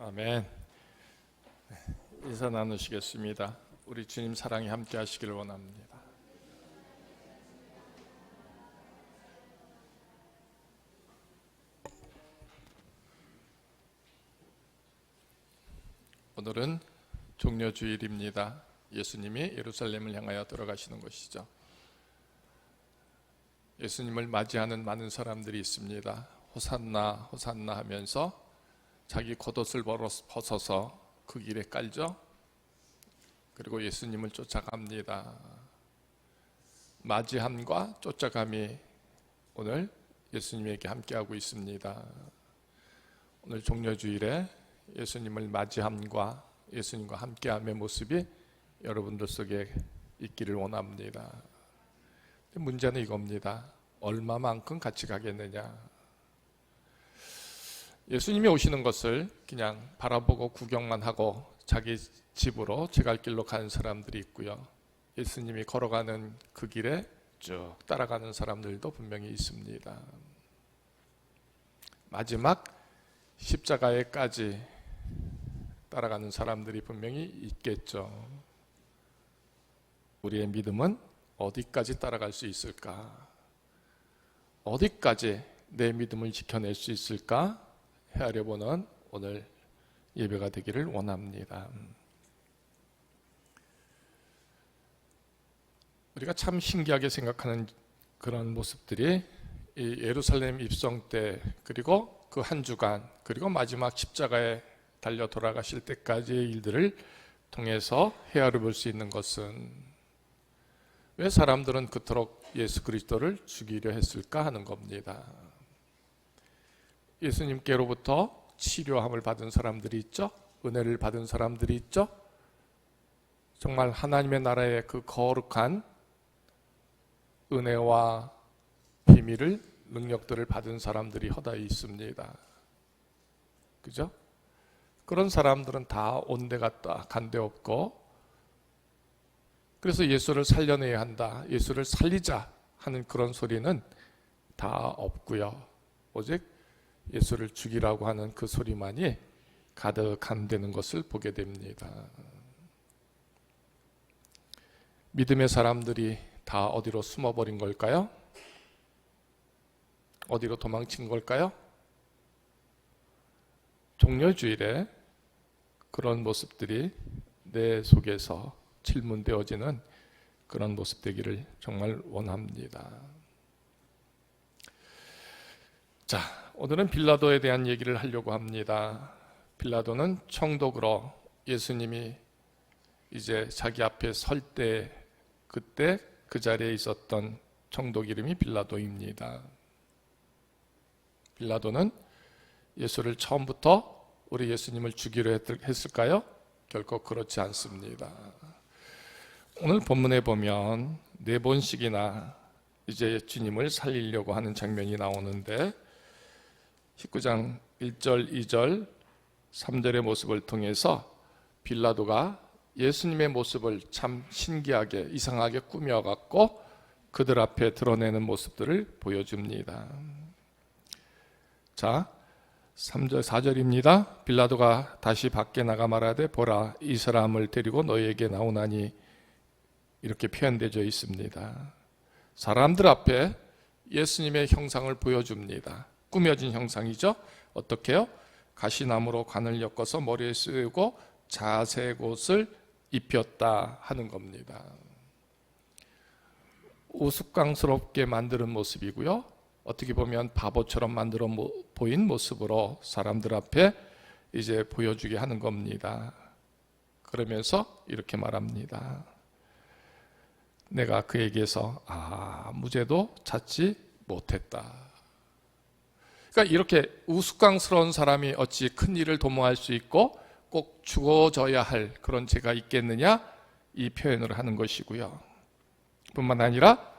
아멘. 인사 나누시겠습니다. 우리 주님 사랑이 함께 하시기를 원합니다. 오늘은 종려주일입니다. 예수님이 예루살렘을 향하여 들어가시는 것이죠. 예수님을 맞이하는 많은 사람들이 있습니다. 호산나 호산나 하면서 자기 겉옷을 벗어서 그 길에 깔죠. 그리고 예수님을 쫓아갑니다. 맞이함과 쫓아감이 오늘 예수님에게 함께하고 있습니다. 오늘 종려주일에 예수님을 맞이함과 예수님과 함께함의 모습이 여러분들 속에 있기를 원합니다. 문제는 이겁니다. 얼마만큼 같이 가겠느냐. 예수님이 오시는 것을 그냥 바라보고 구경만 하고 자기 집으로 제갈 길로 가는 사람들이 있고요. 예수님이 걸어가는 그 길에 쭉 따라가는 사람들도 분명히 있습니다. 마지막 십자가에까지 따라가는 사람들이 분명히 있겠죠. 우리의 믿음은 어디까지 따라갈 수 있을까? 어디까지 내 믿음을 지켜낼 수 있을까? 헤아려보는 오늘 예배가 되기를 원합니다. 우리가 참 신기하게 생각하는 그런 모습들이 이 예루살렘 입성 때, 그리고 그 한 주간, 그리고 마지막 십자가에 달려 돌아가실 때까지의 일들을 통해서 헤아려 볼 수 있는 것은, 왜 사람들은 그토록 예수 그리스도를 죽이려 했을까 하는 겁니다. 예수님께로부터 치료함을 받은 사람들이 있죠. 은혜를 받은 사람들이 있죠. 정말 하나님의 나라의 그 거룩한 은혜와 비밀을, 능력들을 받은 사람들이 허다히 있습니다. 그죠? 그런 사람들은 다 온데 갔다 간데 없고, 그래서 예수를 살려내야 한다, 예수를 살리자 하는 그런 소리는 다 없고요. 오직 예수를 죽이라고 하는 그 소리만이 가득한다는 것을 보게 됩니다. 믿음의 사람들이 다 어디로 숨어버린 걸까요? 어디로 도망친 걸까요? 종려주일에 그런 모습들이 내 속에서 질문되어지는 그런 모습 되기를 정말 원합니다. 자, 오늘은 빌라도에 대한 얘기를 하려고 합니다. 빌라도는 총독으로 예수님이 이제 자기 앞에 설 때, 그때 그 자리에 있었던 총독 이름이 빌라도입니다. 빌라도는 예수를 처음부터 우리 예수님을 죽이려 했을까요? 결코 그렇지 않습니다. 오늘 본문에 보면 4번씩이나 이제 주님을 살리려고 하는 장면이 나오는데, 19장 1절, 2절, 3절의 모습을 통해서 빌라도가 예수님의 모습을 참 신기하게, 이상하게 꾸며갖고 그들 앞에 드러내는 모습들을 보여줍니다. 자, 3절, 4절입니다. 빌라도가 다시 밖에 나가 말하되 보라, 이 사람을 데리고 너희에게 나오나니, 이렇게 표현되어 있습니다. 사람들 앞에 예수님의 형상을 보여줍니다. 꾸며진 형상이죠. 어떻게요? 가시나무로 관을 엮어서 머리에 쓰고 자색 옷을 입혔다 하는 겁니다. 우스꽝스럽게 만드는 모습이고요. 어떻게 보면 바보처럼 만들어 보인 모습으로 사람들 앞에 이제 보여주게 하는 겁니다. 그러면서 이렇게 말합니다. 내가 그에게서 아무 죄도 찾지 못했다. 그러니까 이렇게 우스꽝스러운 사람이 어찌 큰 일을 도모할 수 있고 꼭 죽어져야 할 그런 죄가 있겠느냐, 이 표현을 하는 것이고요. 뿐만 아니라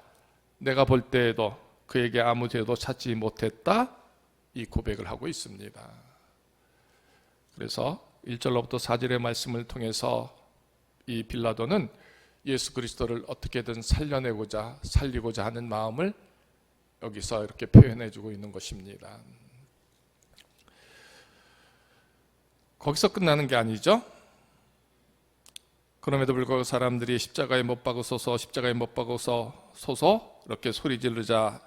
내가 볼 때에도 그에게 아무 죄도 찾지 못했다, 이 고백을 하고 있습니다. 그래서 1절로부터 4절의 말씀을 통해서 이 빌라도는 예수 그리스도를 어떻게든 살려내고자, 살리고자 하는 마음을 여기서 이렇게 표현해 주고 있는 것입니다. 거기서 끝나는 게 아니죠. 그럼에도 불구하고 사람들이 십자가에 못 박으소서, 십자가에 못 박으소서 이렇게 소리 지르자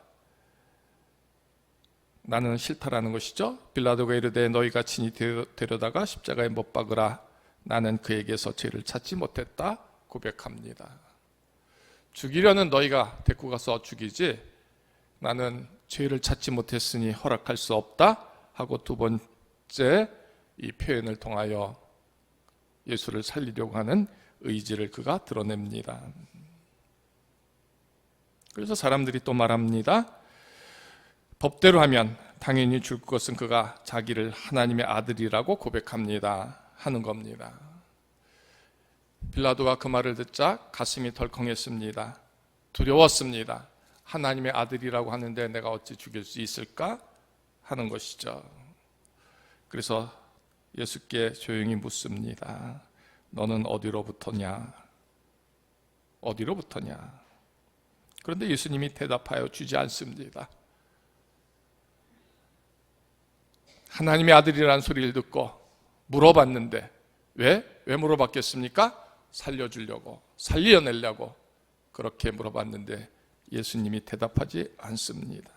나는 싫다라는 것이죠. 빌라도가 이르되 너희가 친히 데려다가 십자가에 못 박으라. 나는 그에게서 죄를 찾지 못했다 고백합니다. 죽이려는 너희가 데리고 가서 죽이지 나는 죄를 찾지 못했으니 허락할 수 없다 하고 두 번째 이 표현을 통하여 예수를 살리려고 하는 의지를 그가 드러냅니다. 그래서 사람들이 또 말합니다. 법대로 하면 당연히 죽을 것은 그가 자기를 하나님의 아들이라고 고백합니다 하는 겁니다. 빌라도가 그 말을 듣자 가슴이 덜컹했습니다. 두려웠습니다. 하나님의 아들이라고 하는데 내가 어찌 죽일 수 있을까 하는 것이죠. 그래서 예수께 조용히 묻습니다. 너는 어디로부터냐? 어디로부터냐? 그런데 예수님이 대답하여 주지 않습니다. 하나님의 아들이라는 소리를 듣고 물어봤는데 왜 물어봤겠습니까? 살려주려고, 살려내려고 그렇게 물어봤는데 예수님이 대답하지 않습니다.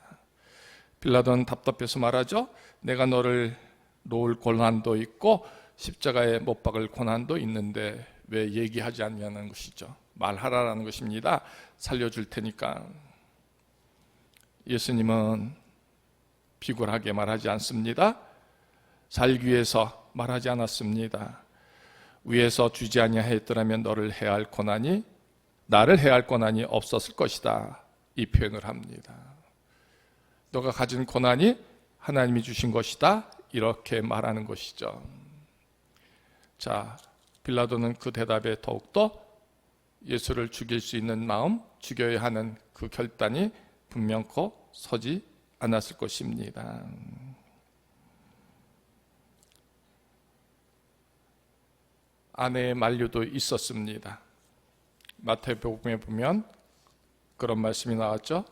빌라도는 답답해서 말하죠. 내가 너를 놓을 고난도 있고 십자가에 못 박을 고난도 있는데 왜 얘기하지 않냐는 것이죠. 말하라는 것입니다. 살려줄 테니까. 예수님은 비굴하게 말하지 않습니다. 살기 위해서 말하지 않았습니다. 위에서 주지 아니하였더라면 너를 해야 할 고난이 나를 해야 할 고난이 없었을 것이다. 이 표현을 합니다. 너가 가진 고난이 하나님이 주신 것이다. 이렇게 말하는 것이죠. 자, 빌라도는 그 대답에 더욱더 예수를 죽일 수 있는 마음, 죽여야 하는 그 결단이 분명코 서지 않았을 것입니다. 아내의 만류도 있었습니다. 마태복음에 보면 그런 말씀이 나왔죠.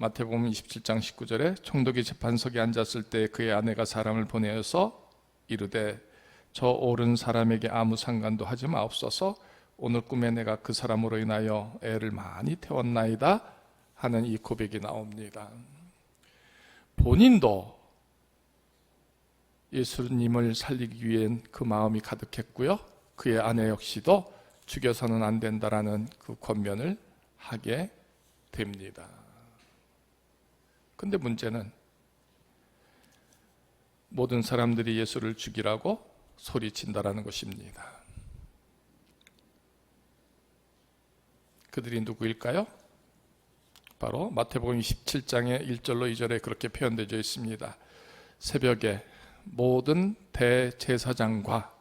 마태복음 27장 19절에 총독이 재판석에 앉았을 때 그의 아내가 사람을 보내어서 이르되 저 옳은 사람에게 아무 상관도 하지 마옵소서. 오늘 꿈에 내가 그 사람으로 인하여 애를 많이 태웠나이다 하는 이 고백이 나옵니다. 본인도 예수님을 살리기 위한 그 마음이 가득했고요. 그의 아내 역시도 죽여서는 안 된다라는 그 권면을 하게 됩니다. 근데 문제는 모든 사람들이 예수를 죽이라고 소리친다라는 것입니다. 그들이 누구일까요? 바로 마태복음 27장의 1절로 2절에 그렇게 표현되어 있습니다. 새벽에 모든 대제사장과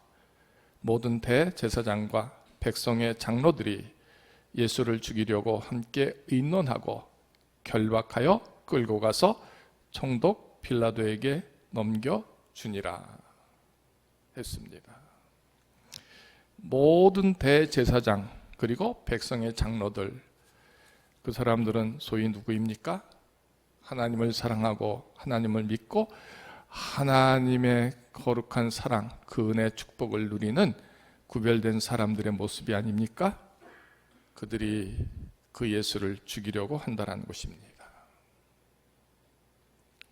백성의 장로들이 예수를 죽이려고 함께 의논하고 결박하여 끌고 가서 총독 빌라도에게 넘겨주니라 했습니다. 모든 대제사장 그리고 백성의 장로들, 그 사람들은 소위 누구입니까? 하나님을 사랑하고 하나님을 믿고 하나님의 거룩한 사랑, 그 은혜의 축복을 누리는 구별된 사람들의 모습이 아닙니까? 그들이 그 예수를 죽이려고 한다는 것입니다.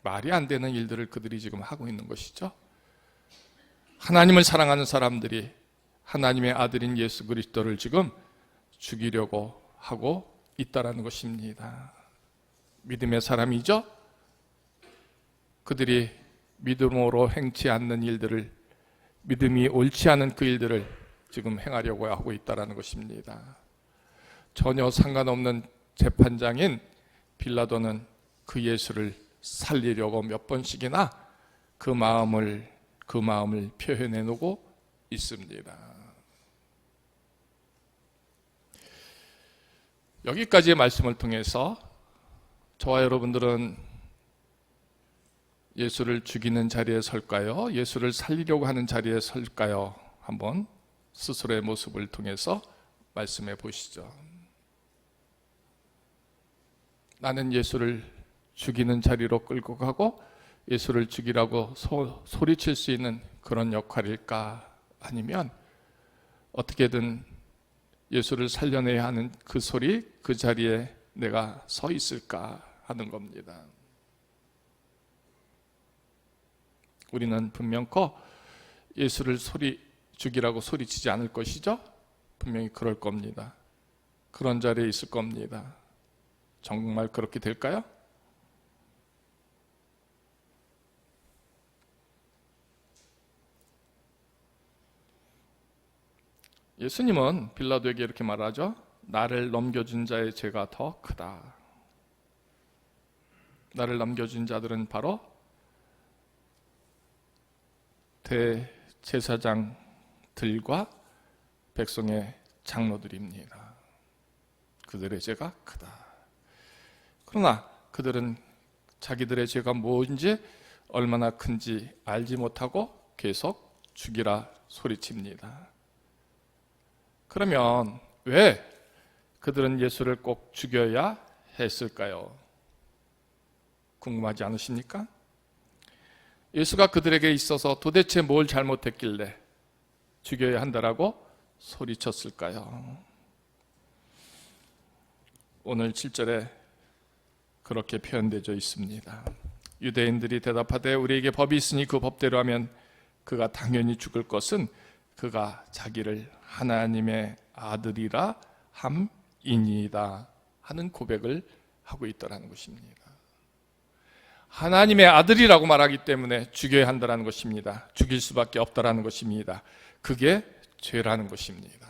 말이 안 되는 일들을 그들이 지금 하고 있는 것이죠. 하나님을 사랑하는 사람들이 하나님의 아들인 예수 그리스도를 지금 죽이려고 하고 있다는 것입니다. 믿음의 사람이죠. 그들이 믿음으로 행치 않는 일들을, 믿음이 옳지 않은 그 일들을 지금 행하려고 하고 있다는 것입니다. 전혀 상관없는 재판장인 빌라도는 그 예수를 살리려고 몇 번씩이나 그 마음을 표현해 놓고 있습니다. 여기까지의 말씀을 통해서 저와 여러분들은 예수를 죽이는 자리에 설까요? 예수를 살리려고 하는 자리에 설까요? 한번 스스로의 모습을 통해서 말씀해 보시죠. 나는 예수를 죽이는 자리로 끌고 가고 예수를 죽이라고 소리칠 수 있는 그런 역할일까? 아니면 어떻게든 예수를 살려내야 하는 그 소리, 그 자리에 내가 서 있을까 하는 겁니다. 우리는 분명코 예수를 죽이라고 소리치지 않을 것이죠? 분명히 그럴 겁니다. 그런 자리에 있을 겁니다. 정말 그렇게 될까요? 예수님은 빌라도에게 이렇게 말하죠. 나를 넘겨준 자의 죄가 더 크다. 나를 넘겨준 자들은 바로 대제사장들과 백성의 장로들입니다. 그들의 죄가 크다. 그러나 그들은 자기들의 죄가 뭔지 얼마나 큰지 알지 못하고 계속 죽이라 소리칩니다. 그러면 왜 그들은 예수를 꼭 죽여야 했을까요? 궁금하지 않으십니까? 예수가 그들에게 있어서 도대체 뭘 잘못했길래 죽여야 한다라고 소리쳤을까요? 오늘 7절에 그렇게 표현되어 있습니다. 유대인들이 대답하되 우리에게 법이 있으니 그 법대로 하면 그가 당연히 죽을 것은 그가 자기를 하나님의 아들이라 함이니이다 하는 고백을 하고 있더라는 것입니다. 하나님의 아들이라고 말하기 때문에 죽여야 한다는 것입니다. 죽일 수밖에 없다는 것입니다. 그게 죄라는 것입니다.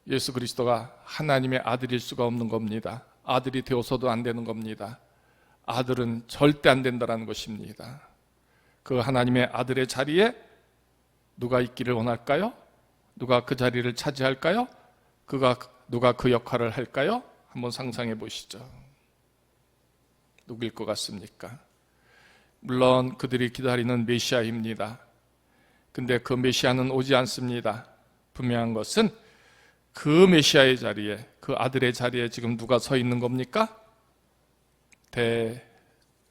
예수 그리스도가 하나님의 아들일 수가 없는 겁니다. 아들이 되어서도 안 되는 겁니다. 아들은 절대 안 된다는 것입니다. 그 하나님의 아들의 자리에 누가 있기를 원할까요? 누가 그 자리를 차지할까요? 누가 그 역할을 할까요? 한번 상상해 보시죠. 누구일 것 같습니까? 물론 그들이 기다리는 메시아입니다. 근데 그 메시아는 오지 않습니다. 분명한 것은 그 메시아의 자리에, 그 아들의 자리에 지금 누가 서 있는 겁니까?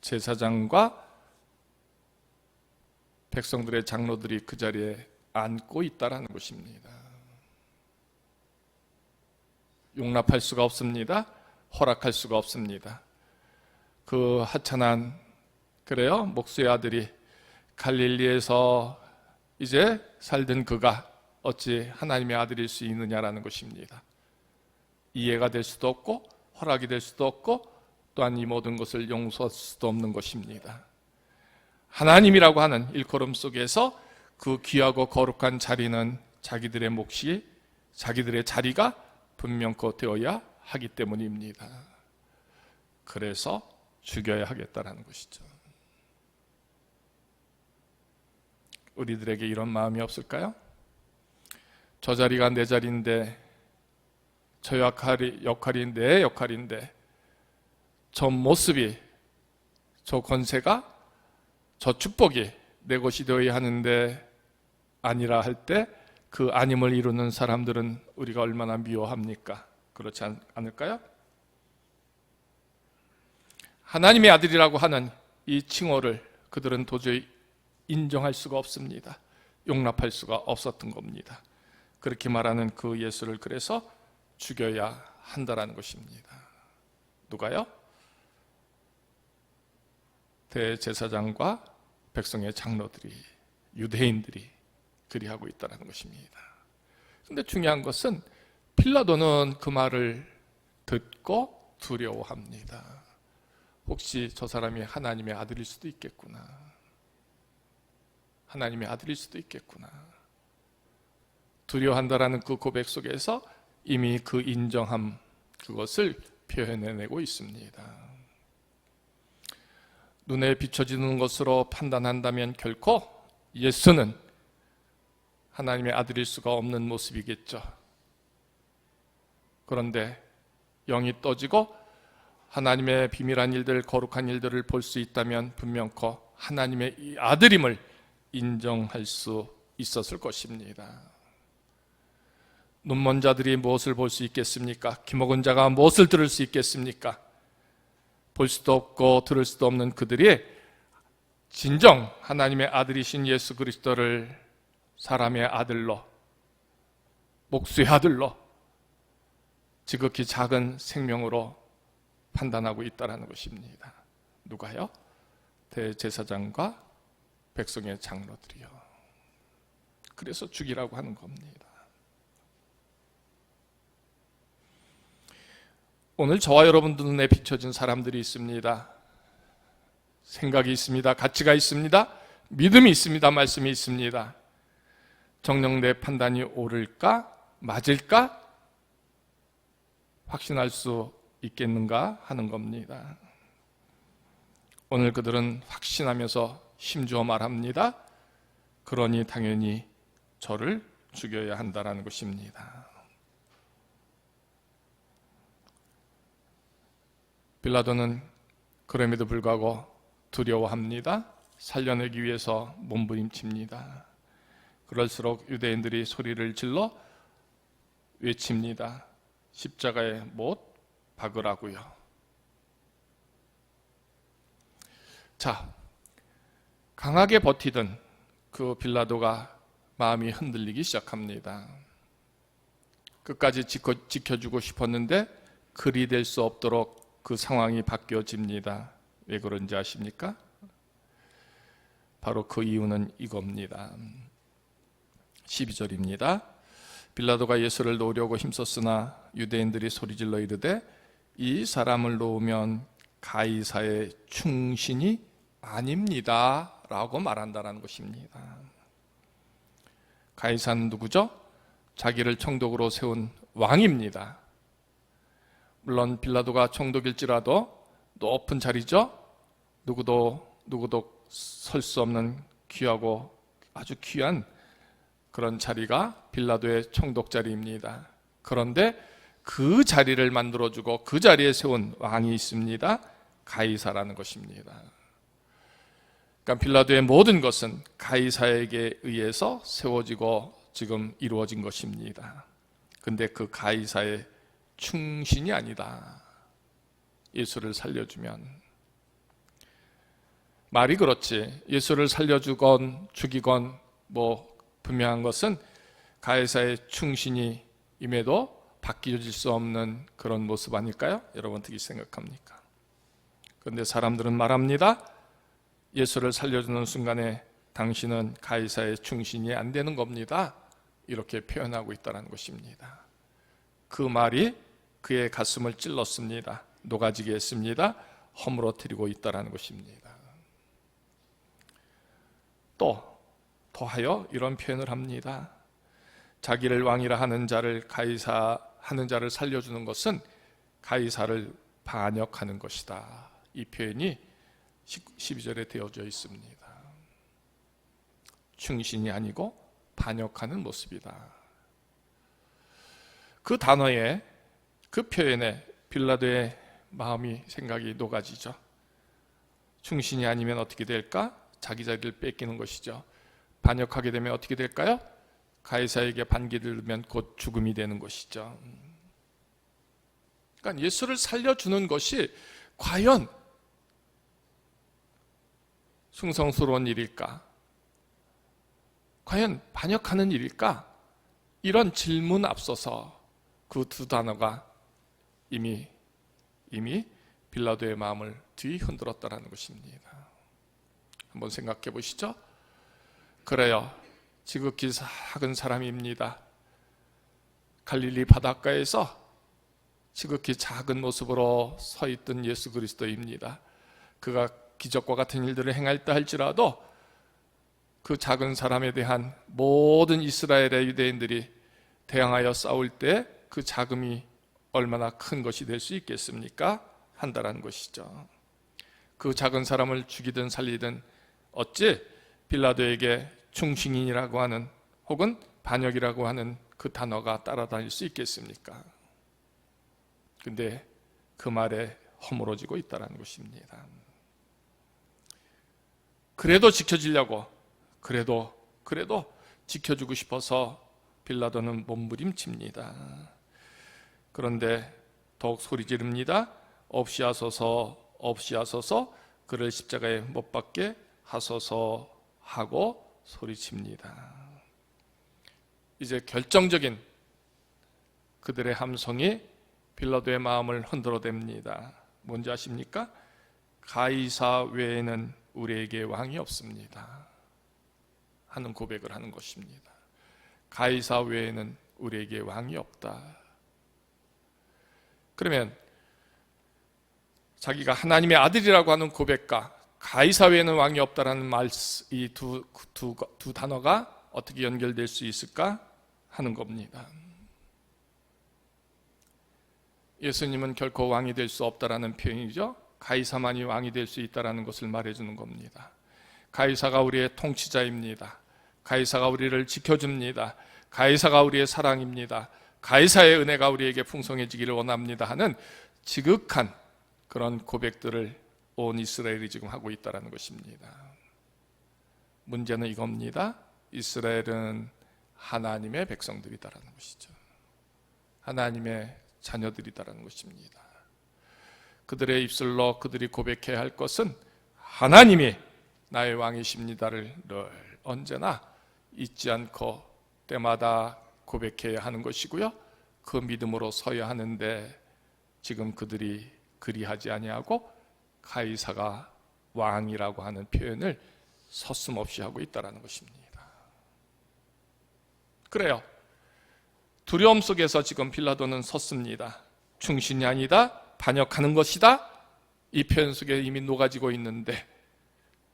대제사장과 백성들의 장로들이 그 자리에 앉고 있다는 것입니다. 용납할 수가 없습니다. 허락할 수가 없습니다. 그 하찮은 그래요 목수의 아들이 갈릴리에서 이제 살던 그가 어찌 하나님의 아들일 수 있느냐라는 것입니다. 이해가 될 수도 없고 허락이 될 수도 없고 또한 이 모든 것을 용서할 수도 없는 것입니다. 하나님이라고 하는 일컬음 속에서 그 귀하고 거룩한 자리는 자기들의 몫이, 자기들의 자리가 분명코 되어야 하기 때문입니다. 그래서 죽여야 하겠다는 것이죠. 우리들에게 이런 마음이 없을까요? 저 자리가 내 자리인데, 저 역할이 내 역할인데, 저 모습이, 저 권세가, 저 축복이 내 것이 되어야 하는데 아니라 할 때 그 아님을 이루는 사람들은 우리가 얼마나 미워합니까? 그렇지 않을까요? 하나님의 아들이라고 하는 이 칭호를 그들은 도저히 인정할 수가 없습니다. 용납할 수가 없었던 겁니다. 그렇게 말하는 그 예수를 그래서 죽여야 한다라는 것입니다. 누가요? 대제사장과 백성의 장로들이, 유대인들이 그리하고 있다는 것입니다. 그런데 중요한 것은 빌라도는 그 말을 듣고 두려워합니다. 혹시 저 사람이 하나님의 아들일 수도 있겠구나. 하나님의 아들일 수도 있겠구나. 두려워한다라는 그 고백 속에서 이미 그 인정함, 그것을 표현해내고 있습니다. 눈에 비춰지는 것으로 판단한다면 결코 예수는 하나님의 아들일 수가 없는 모습이겠죠. 그런데 영이 떠지고 하나님의 비밀한 일들, 거룩한 일들을 볼 수 있다면 분명코 하나님의 이 아들임을 인정할 수 있었을 것입니다. 눈먼 자들이 무엇을 볼 수 있겠습니까? 귀먹은 자가 무엇을 들을 수 있겠습니까? 볼 수도 없고 들을 수도 없는 그들이 진정 하나님의 아들이신 예수 그리스도를 사람의 아들로, 목수의 아들로, 지극히 작은 생명으로 판단하고 있다는 것입니다. 누가요? 대제사장과 백성의 장로들이요. 그래서 죽이라고 하는 겁니다. 오늘 저와 여러분들 눈에 비춰진 사람들이 있습니다. 생각이 있습니다. 가치가 있습니다. 믿음이 있습니다. 말씀이 있습니다. 정녕 내 판단이 옳을까? 맞을까? 확신할 수 있겠는가 하는 겁니다. 오늘 그들은 확신하면서 힘주어 말합니다. 그러니 당연히 저를 죽여야 한다는 것입니다. 빌라도는 그럼에도 불구하고 두려워합니다. 살려내기 위해서 몸부림칩니다. 그럴수록 유대인들이 소리를 질러 외칩니다. 십자가에 못 박으라고요. 자, 강하게 버티던 그 빌라도가 마음이 흔들리기 시작합니다. 끝까지 지켜주고 싶었는데 그리 될 수 없도록 그 상황이 바뀌어집니다. 왜 그런지 아십니까? 바로 그 이유는 이겁니다. 12절입니다. 빌라도가 예수를 놓으려고 힘썼으나 유대인들이 소리질러 이르되 이 사람을 놓으면 가이사의 충신이 아닙니다 라고 말한다는 것입니다. 가이사는 누구죠? 자기를 총독으로 세운 왕입니다. 물론 빌라도가 총독일지라도 높은 자리죠. 누구도 설 수 없는 귀하고 아주 귀한 그런 자리가 빌라도의 총독 자리입니다. 그런데 그 자리를 만들어주고 그 자리에 세운 왕이 있습니다. 가이사라는 것입니다. 그러니까 빌라도의 모든 것은 가이사에게 의해서 세워지고 지금 이루어진 것입니다. 근데 그 가이사의 충신이 아니다. 예수를 살려주면. 말이 그렇지. 예수를 살려주건 죽이건 분명한 것은 가이사의 충신이 임해도 바뀌어질 수 없는 그런 모습 아닐까요? 여러분 어떻게 생각합니까? 그런데 사람들은 말합니다. 예수를 살려주는 순간에 당신은 가이사의 충신이 안 되는 겁니다. 이렇게 표현하고 있다는 것입니다. 그 말이 그의 가슴을 찔렀습니다. 녹아지게 했습니다. 허물어뜨리고 있다는 것입니다. 또 더하여 이런 표현을 합니다. 자기를 왕이라 하는 자를 가이사 하는 자를 살려주는 것은 가이사를 반역하는 것이다. 이 표현이 12절에 되어져 있습니다. 충신이 아니고 반역하는 모습이다. 그 단어에 그 표현에 빌라도의 마음이 생각이 녹아지죠. 충신이 아니면 어떻게 될까? 자기 자리를 뺏기는 것이죠. 반역하게 되면 어떻게 될까요? 가이사에게 반기를 들면 곧 죽음이 되는 것이죠. 그러니까 예수를 살려주는 것이 과연 숭성스러운 일일까? 과연 반역하는 일일까? 이런 질문 앞서서 그 두 단어가 이미 빌라도의 마음을 뒤흔들었다는 것입니다. 한번 생각해 보시죠. 그래요. 지극히 작은 사람입니다. 갈릴리 바닷가에서 지극히 작은 모습으로 서 있던 예수 그리스도입니다. 그가 기적과 같은 일들을 행할다 할지라도 그 작은 사람에 대한 모든 이스라엘의 유대인들이 대항하여 싸울 때 그 자금이 얼마나 큰 것이 될 수 있겠습니까? 한다라는 것이죠. 그 작은 사람을 죽이든 살리든 어찌 빌라도에게 충신이라고 하는 혹은 반역이라고 하는 그 단어가 따라다닐 수 있겠습니까? 근데 그 말에 허물어지고 있다는 것입니다. 그래도 지켜주려고, 그래도 지켜주고 싶어서 빌라도는 몸부림칩니다. 그런데 더욱 소리 지릅니다. 없이하소서, 없이하소서, 그를 십자가에 못 박게 하소서 하고 소리칩니다. 이제 결정적인 그들의 함성이 빌라도의 마음을 흔들어댑니다. 뭔지 아십니까? 가이사 외에는 우리에게 왕이 없습니다 하는 고백을 하는 것입니다. 가이사 외에는 우리에게 왕이 없다. 그러면 자기가 하나님의 아들이라고 하는 고백과 가이사 외에는 왕이 없다라는 말, 이 두 단어가 어떻게 연결될 수 있을까 하는 겁니다. 예수님은 결코 왕이 될 수 없다라는 표현이죠. 가이사만이 왕이 될 수 있다라는 것을 말해주는 겁니다. 가이사가 우리의 통치자입니다. 가이사가 우리를 지켜줍니다. 가이사가 우리의 사랑입니다. 가이사의 은혜가 우리에게 풍성해지기를 원합니다 하는 지극한 그런 고백들을 온 이스라엘이 지금 하고 있다는 것입니다. 문제는 이겁니다. 이스라엘은 하나님의 백성들이다라는 것이죠. 하나님의 자녀들이다라는 것입니다. 그들의 입술로 그들이 고백해야 할 것은 하나님이 나의 왕이십니다를 늘 언제나 잊지 않고 때마다 고백해야 하는 것이고요. 그 믿음으로 서야 하는데 지금 그들이 그리하지 아니하고 가이사가 왕이라고 하는 표현을 서슴없이 하고 있다는 것입니다. 그래요. 두려움 속에서 지금 빌라도는 섰습니다. 충신이 아니다, 반역하는 것이다, 이 표현 속에 이미 녹아지고 있는데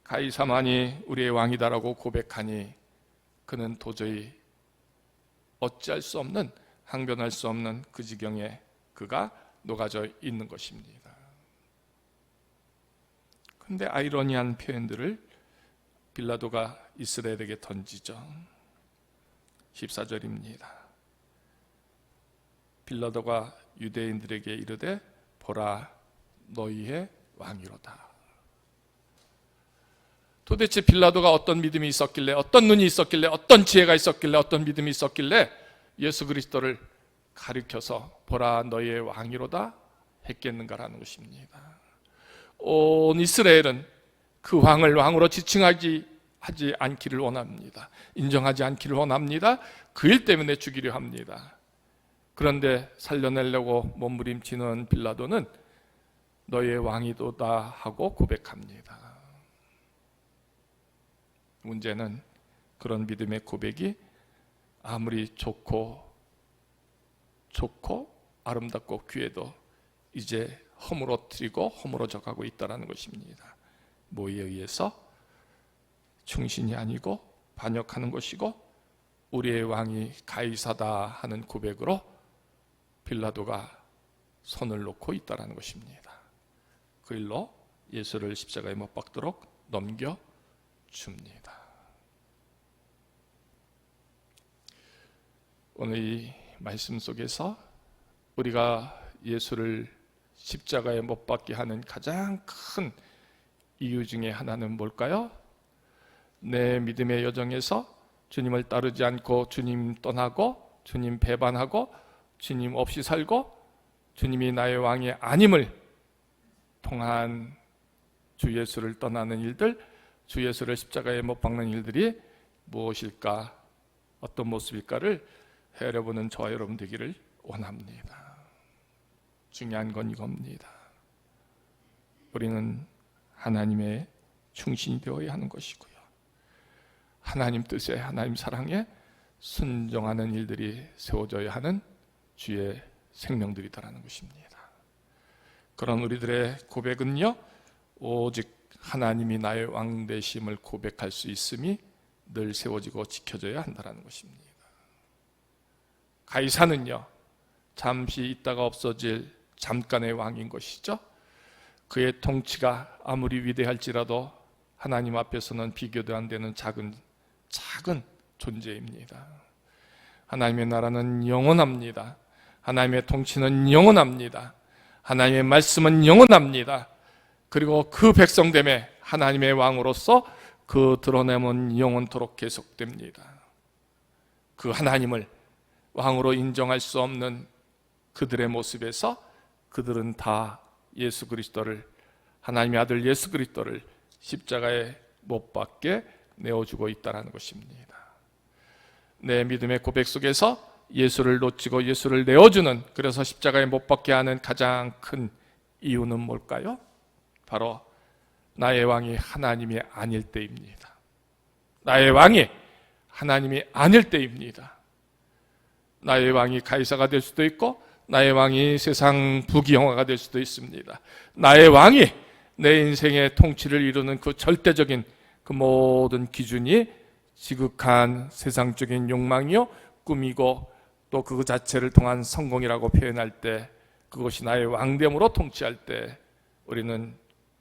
가이사만이 우리의 왕이다라고 고백하니 그는 도저히 어찌할 수 없는, 항변할 수 없는 그 지경에 그가 녹아져 있는 것입니다. 그런데 아이러니한 표현들을 빌라도가 이스라엘에게 던지죠. 14절입니다. 빌라도가 유대인들에게 이르되 보라 너희의 왕이로다. 도대체 빌라도가 어떤 믿음이 있었길래, 어떤 눈이 있었길래, 어떤 지혜가 있었길래, 어떤 믿음이 있었길래 예수 그리스도를 가리켜서 보라 너희의 왕이로다 했겠는가라는 것입니다. 온 이스라엘은 그 왕을 왕으로 지칭하지 않기를 원합니다. 인정하지 않기를 원합니다. 그 일 때문에 죽이려 합니다. 그런데 살려내려고 몸부림치는 빌라도는 너희의 왕이도다 하고 고백합니다. 문제는 그런 믿음의 고백이 아무리 좋고 아름답고 귀해도 이제 허물어뜨리고 허물어져 가고 있다는 것입니다. 뭐에 의해서? 충신이 아니고 반역하는 것이고 우리의 왕이 가이사다 하는 고백으로 빌라도가 손을 놓고 있다는 것입니다. 그 일로 예수를 십자가에 못 박도록 넘겨줍니다. 오늘 이 말씀 속에서 우리가 예수를 십자가에 못 박게 하는 가장 큰 이유 중에 하나는 뭘까요? 내 믿음의 여정에서 주님을 따르지 않고 주님 떠나고 주님 배반하고 주님 없이 살고 주님이 나의 왕이 아님을 통한 주 예수를 떠나는 일들, 주 예수를 십자가에 못 박는 일들이 무엇일까, 어떤 모습일까를 헤아려보는 저와 여러분 되기를 원합니다. 중요한 건 이겁니다. 우리는 하나님의 충신이 되어야 하는 것이고요. 하나님 뜻에, 하나님 사랑에 순종하는 일들이 세워져야 하는 주의 생명들이다라는 것입니다. 그런 우리들의 고백은요, 오직 하나님이 나의 왕 되심을 고백할 수 있음이 늘 세워지고 지켜져야 한다는 것입니다. 가이사는요, 잠시 있다가 없어질 잠깐의 왕인 것이죠. 그의 통치가 아무리 위대할지라도 하나님 앞에서는 비교도 안 되는 작은 존재입니다. 하나님의 나라는 영원합니다. 하나님의 통치는 영원합니다. 하나님의 말씀은 영원합니다. 그리고 그 백성됨에 하나님의 왕으로서 그 드러냄은 영원토록 계속됩니다. 그 하나님을 왕으로 인정할 수 없는 그들의 모습에서 그들은 다 예수 그리스도를, 하나님의 아들 예수 그리스도를 십자가에 못 박게 내어주고 있다는 것입니다. 내 믿음의 고백 속에서 예수를 놓치고 예수를 내어주는, 그래서 십자가에 못 박게 하는 가장 큰 이유는 뭘까요? 바로 나의 왕이 하나님이 아닐 때입니다. 나의 왕이 하나님이 아닐 때입니다. 나의 왕이 가이사가 될 수도 있고 나의 왕이 세상 부귀영화가 될 수도 있습니다. 나의 왕이 내 인생의 통치를 이루는 그 절대적인 그 모든 기준이 지극한 세상적인 욕망이요, 꿈이고 또 그 자체를 통한 성공이라고 표현할 때, 그것이 나의 왕됨으로 통치할 때 우리는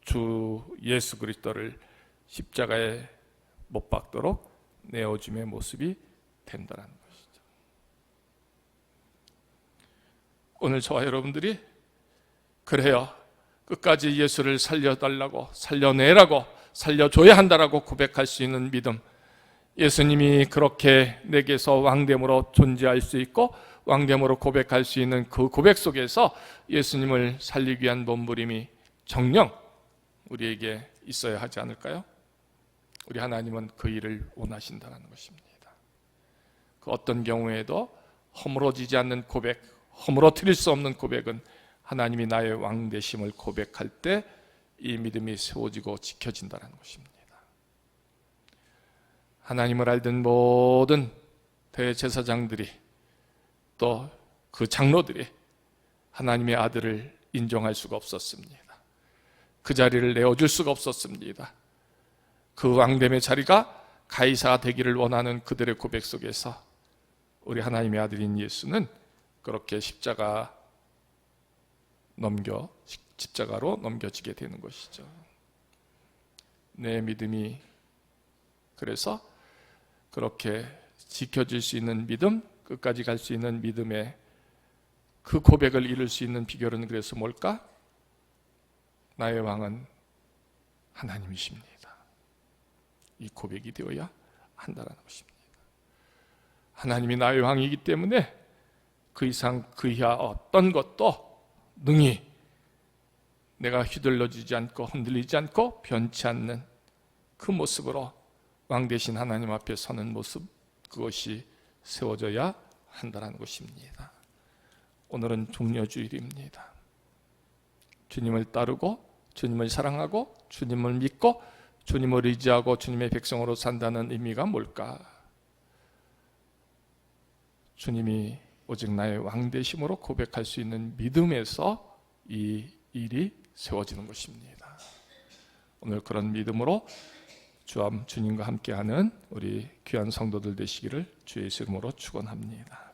주 예수 그리스도를 십자가에 못 박도록 내어줌의 모습이 된다는 것이죠. 오늘 저와 여러분들이 그래요, 끝까지 예수를 살려달라고, 살려내라고, 살려줘야 한다라고 고백할 수 있는 믿음, 예수님이 그렇게 내게서 왕됨으로 존재할 수 있고 왕됨으로 고백할 수 있는 그 고백 속에서 예수님을 살리기 위한 몸부림이 정녕 우리에게 있어야 하지 않을까요? 우리 하나님은 그 일을 원하신다는 것입니다. 그 어떤 경우에도 허물어지지 않는 고백, 허물어뜨릴 수 없는 고백은 하나님이 나의 왕 되심을 고백할 때 이 믿음이 세워지고 지켜진다는 것입니다. 하나님을 알던 모든 대제사장들이 또 그 장로들이 하나님의 아들을 인정할 수가 없었습니다. 그 자리를 내어줄 수가 없었습니다. 그 왕됨의 자리가 가이사가 되기를 원하는 그들의 고백 속에서 우리 하나님의 아들인 예수는 그렇게 십자가로 넘겨지게 되는 것이죠. 내 믿음이 그래서 그렇게 지켜질 수 있는 믿음, 끝까지 갈 수 있는 믿음의 그 고백을 이룰 수 있는 비결은 그래서 뭘까? 나의 왕은 하나님이십니다. 이 고백이 되어야 한다는 것입니다. 하나님이 나의 왕이기 때문에 그 이상 그 이하 어떤 것도 능히 내가 휘둘러지지 않고 흔들리지 않고 변치 않는 그 모습으로 왕 대신 하나님 앞에 서는 모습, 그것이 세워져야 한다는 것입니다. 오늘은 종려주일입니다. 주님을 따르고 주님을 사랑하고 주님을 믿고 주님을 의지하고 주님의 백성으로 산다는 의미가 뭘까? 주님이 오직 나의 왕 되심으로 고백할 수 있는 믿음에서 이 일이 세워지는 것입니다. 오늘 그런 믿음으로 주님과 함께하는 우리 귀한 성도들 되시기를 주의 이름으로 축원합니다.